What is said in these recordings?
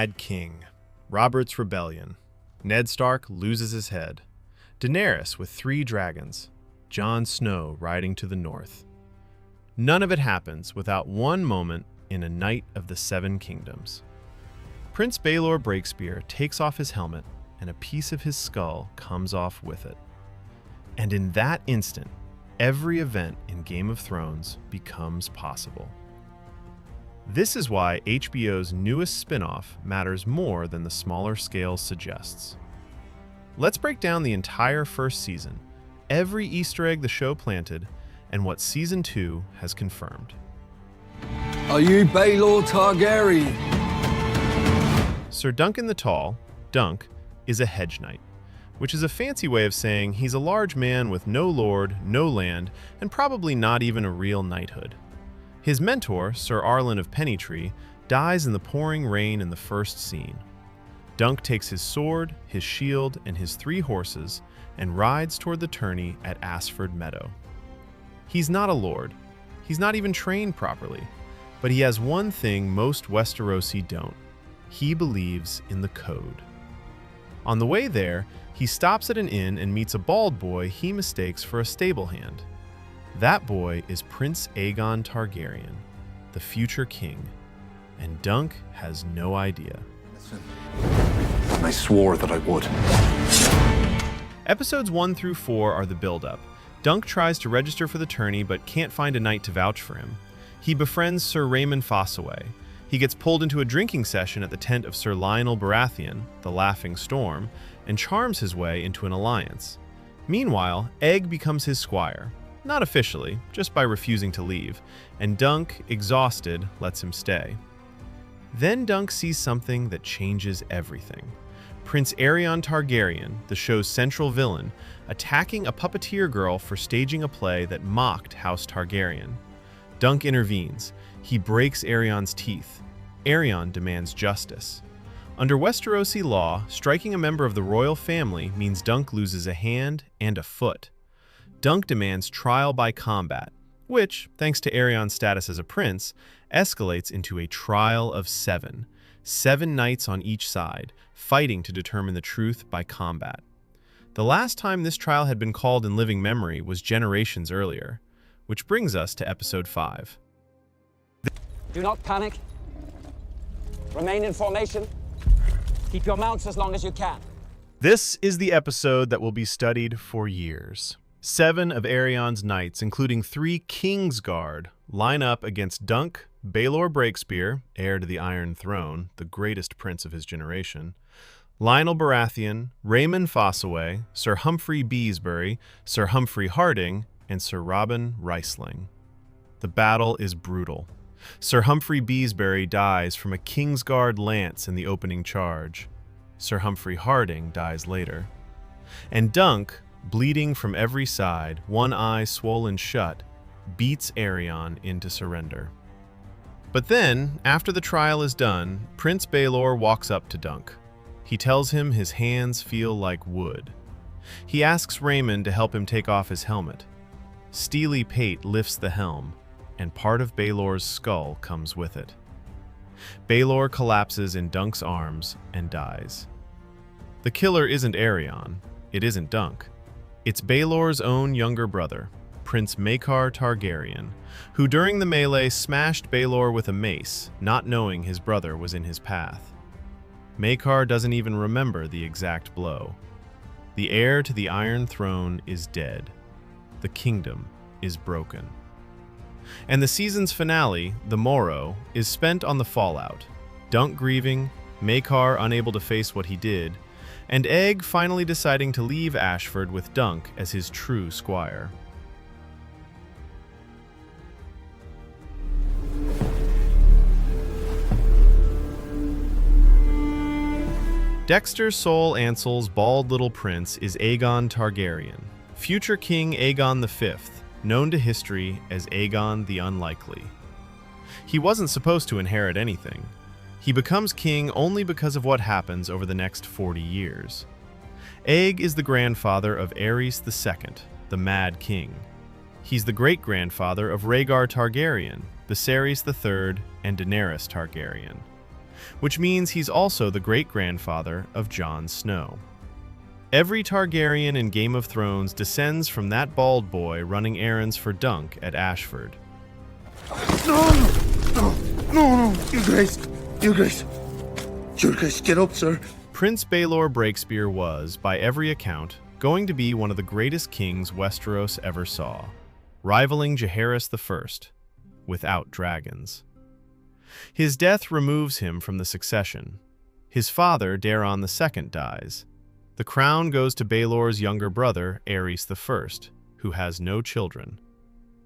Mad King, Robert's Rebellion, Ned Stark loses his head, Daenerys with 3 dragons, Jon Snow riding to the north. None of it happens without one moment in A Night of the Seven Kingdoms. Prince Baelor Breakspear takes off his helmet and a piece of his skull comes off with it. And in that instant, every event in Game of Thrones becomes possible. This is why HBO's newest spin-off matters more than the smaller scale suggests. Let's break down the entire first season, every Easter egg the show planted, and what Season 2 has confirmed. Are you Baelor Targaryen? Sir Duncan the Tall, Dunk, is a hedge knight, which is a fancy way of saying he's a large man with no lord, no land, and probably not even a real knighthood. His mentor, Sir Arlen of Pennytree, dies in the pouring rain in the first scene. Dunk takes his sword, his shield, and his 3 horses and rides toward the tourney at Asford Meadow. He's not a lord. He's not even trained properly. But he has one thing most Westerosi don't. He believes in the code. On the way there, he stops at an inn and meets a bald boy he mistakes for a stable hand. That boy is Prince Aegon Targaryen, the future king, and Dunk has no idea. And I swore that I would. Episodes 1 through 4 are the build-up. Dunk tries to register for the tourney but can't find a knight to vouch for him. He befriends Sir Raymun Fossaway. He gets pulled into a drinking session at the tent of Sir Lionel Baratheon, the Laughing Storm, and charms his way into an alliance. Meanwhile, Egg becomes his squire. Not officially, just by refusing to leave, and Dunk, exhausted, lets him stay. Then Dunk sees something that changes everything. Prince Aerion Targaryen, the show's central villain, attacking a puppeteer girl for staging a play that mocked House Targaryen. Dunk intervenes. He breaks Aerion's teeth. Aerion demands justice. Under Westerosi law, striking a member of the royal family means Dunk loses a hand and a foot. Dunk demands trial by combat, which, thanks to Aerion's status as a prince, escalates into a trial of 7. 7 knights on each side, fighting to determine the truth by combat. The last time this trial had been called in living memory was generations earlier, which brings us to Episode 5. Do not panic. Remain in formation. Keep your mounts as long as you can. This is the episode that will be studied for years. 7 of Aerion's knights, including 3 Kingsguard, line up against Dunk, Baelor Breakspear, heir to the Iron Throne, the greatest prince of his generation, Lionel Baratheon, Raymun Fossaway, Sir Humphrey Beesbury, Sir Humphrey Harding, and Sir Robin Riceling. The battle is brutal. Sir Humphrey Beesbury dies from a Kingsguard lance in the opening charge. Sir Humphrey Harding dies later. And Dunk, bleeding from every side, one eye swollen shut, beats Aerion into surrender. But then, after the trial is done, Prince Baelor walks up to Dunk. He tells him his hands feel like wood. He asks Raymun to help him take off his helmet. Steely Pate lifts the helm, and part of Baelor's skull comes with it. Baelor collapses in Dunk's arms and dies. The killer isn't Aerion. It isn't Dunk. It's Baelor's own younger brother, Prince Maekar Targaryen, who during the melee smashed Baelor with a mace, not knowing his brother was in his path. Maekar doesn't even remember the exact blow. The heir to the Iron Throne is dead. The kingdom is broken. And the season's finale, the Morrow, is spent on the fallout. Dunk grieving, Maekar unable to face what he did, and Egg finally deciding to leave Ashford with Dunk as his true squire. Dexter Sol Ansel's bald little prince is Aegon Targaryen, future King Aegon V, known to history as Aegon the Unlikely. He wasn't supposed to inherit anything. He becomes king only because of what happens over the next 40 years. Egg is the grandfather of Aerys II, the Mad King. He's the great-grandfather of Rhaegar Targaryen, Viserys III, and Daenerys Targaryen. which means he's also the great-grandfather of Jon Snow. Every Targaryen in Game of Thrones descends from that bald boy running errands for Dunk at Ashford. No, you guys, get up, sir. Prince Baelor Breakspear was, by every account, going to be one of the greatest kings Westeros ever saw, rivaling Daenerys I, without dragons. His death removes him from the succession. His father, Daeron II, dies. The crown goes to Baelor's younger brother, Aerys I, who has no children.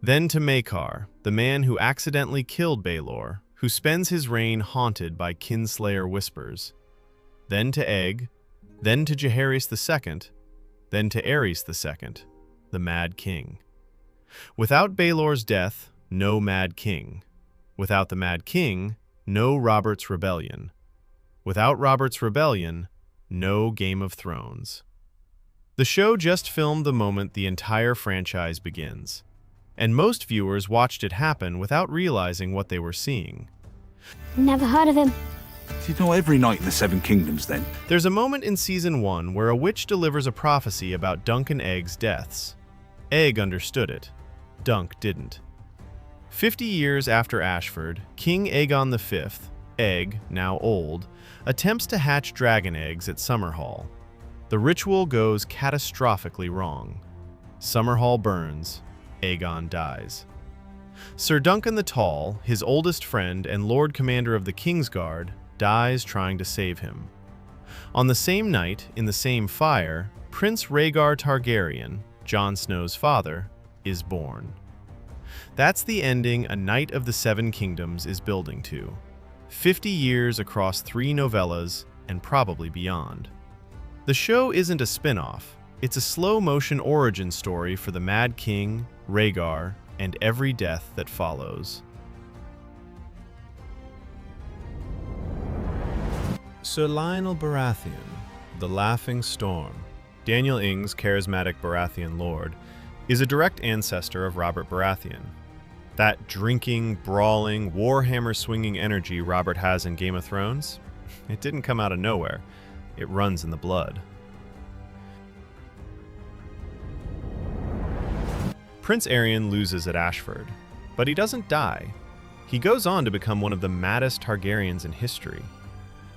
Then to Maekar, the man who accidentally killed Baelor, who spends his reign haunted by kinslayer whispers. Then to Egg, then to Daenerys II, then to Aerys II, the Mad King. Without Baelor's death, no Mad King. Without the Mad King, no Robert's Rebellion. Without Robert's Rebellion, no Game of Thrones. The show just filmed the moment the entire franchise begins, and most viewers watched it happen without realizing what they were seeing. Never heard of him. Did you know every night in the Seven Kingdoms, then? There's a moment in Season 1 where a witch delivers a prophecy about Dunk and Egg's deaths. Egg understood it. Dunk didn't. 50 years after Ashford, King Aegon V, Egg, now old, attempts to hatch dragon eggs at Summerhall. The ritual goes catastrophically wrong. Summerhall burns. Aegon dies. Sir Duncan the Tall, his oldest friend and Lord Commander of the Kingsguard, dies trying to save him. On the same night, in the same fire, Prince Rhaegar Targaryen, Jon Snow's father, is born. That's the ending A Knight of the Seven Kingdoms is building to. 50 years across 3 novellas, and probably beyond. The show isn't a spin-off. It's a slow-motion origin story for the Mad King, Rhaegar, and every death that follows. Sir Lionel Baratheon, the Laughing Storm, Daniel Ing's charismatic Baratheon lord, is a direct ancestor of Robert Baratheon. That drinking, brawling, warhammer-swinging energy Robert has in Game of Thrones, it didn't come out of nowhere. It runs in the blood. Prince Aerion loses at Ashford, but he doesn't die. He goes on to become one of the maddest Targaryens in history.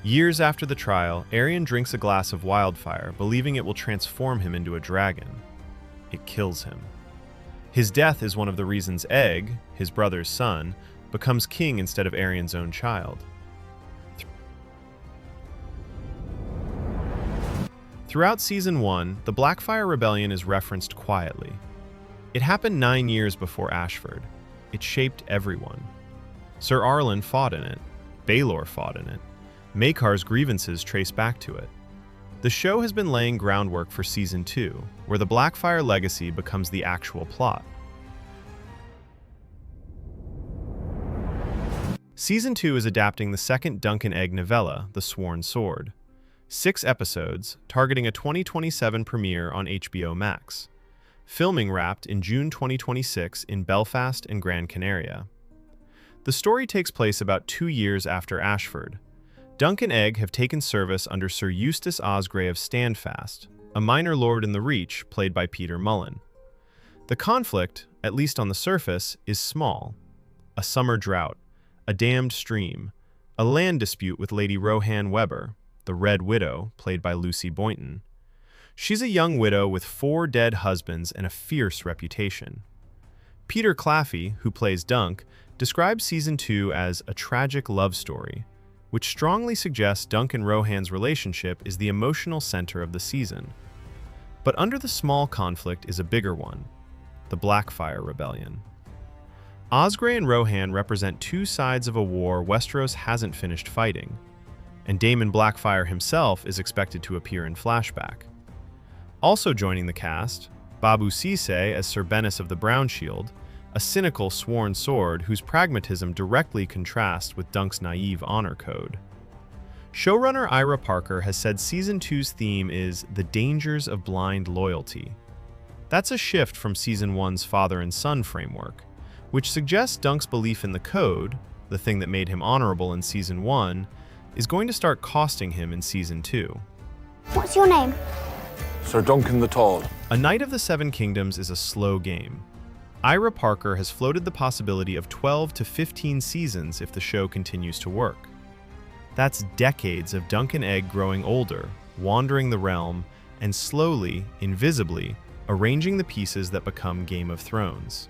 Years after the trial, Aerion drinks a glass of wildfire, believing it will transform him into a dragon. It kills him. His death is one of the reasons Egg, his brother's son, becomes king instead of Aerion's own child. Throughout Season 1, the Blackfyre Rebellion is referenced quietly. It happened 9 years before Ashford. It shaped everyone. Sir Arlen fought in it. Baelor fought in it. Maekar's grievances trace back to it. The show has been laying groundwork for Season 2, where the Blackfyre legacy becomes the actual plot. Season 2 is adapting the second Dunk and Egg novella, The Sworn Sword. 6 episodes, targeting a 2027 premiere on HBO Max. Filming wrapped in June 2026 in Belfast and Gran Canaria. The story takes place about 2 years after Ashford. Dunk and Egg have taken service under Sir Eustace Osgrey of Standfast, a minor lord in the Reach played by Peter Mullen. The conflict, at least on the surface, is small. A summer drought, a dammed stream, a land dispute with Lady Rohan Webber, the Red Widow, played by Lucy Boynton. She's a young widow with 4 dead husbands and a fierce reputation. Peter Claffey, who plays Dunk, describes Season 2 as a tragic love story, which strongly suggests Dunk and Rohan's relationship is the emotional center of the season. But under the small conflict is a bigger one, the Blackfyre Rebellion. Osgrey and Rohan represent 2 sides of a war Westeros hasn't finished fighting, and Daemon Blackfyre himself is expected to appear in flashback. Also joining the cast, Babu Sisay as Sir Bennis of the Brown Shield, a cynical sworn sword whose pragmatism directly contrasts with Dunk's naive honor code. Showrunner Ira Parker has said Season 2's theme is the dangers of blind loyalty. That's a shift from Season 1's father and son framework, which suggests Dunk's belief in the code, the thing that made him honorable in Season 1, is going to start costing him in Season 2. What's your name? Sir Duncan the Tall. A Knight of the Seven Kingdoms is a slow game. Ira Parker has floated the possibility of 12 to 15 seasons if the show continues to work. That's decades of Dunk and Egg growing older, wandering the realm, and slowly, invisibly, arranging the pieces that become Game of Thrones.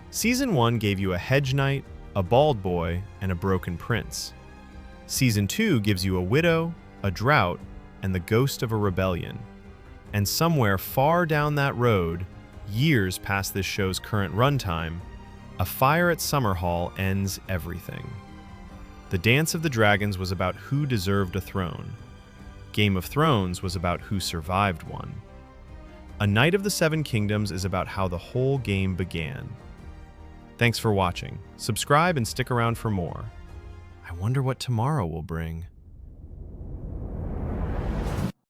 Season 1 gave you a hedge knight, a bald boy, and a broken prince. Season 2 gives you a widow, a drought, and the ghost of a rebellion. And somewhere far down that road, years past this show's current runtime, a fire at Summerhall ends everything. The Dance of the Dragons was about who deserved a throne. Game of Thrones was about who survived one. A Knight of the Seven Kingdoms is about how the whole game began. Thanks for watching. Subscribe and stick around for more. I wonder what tomorrow will bring.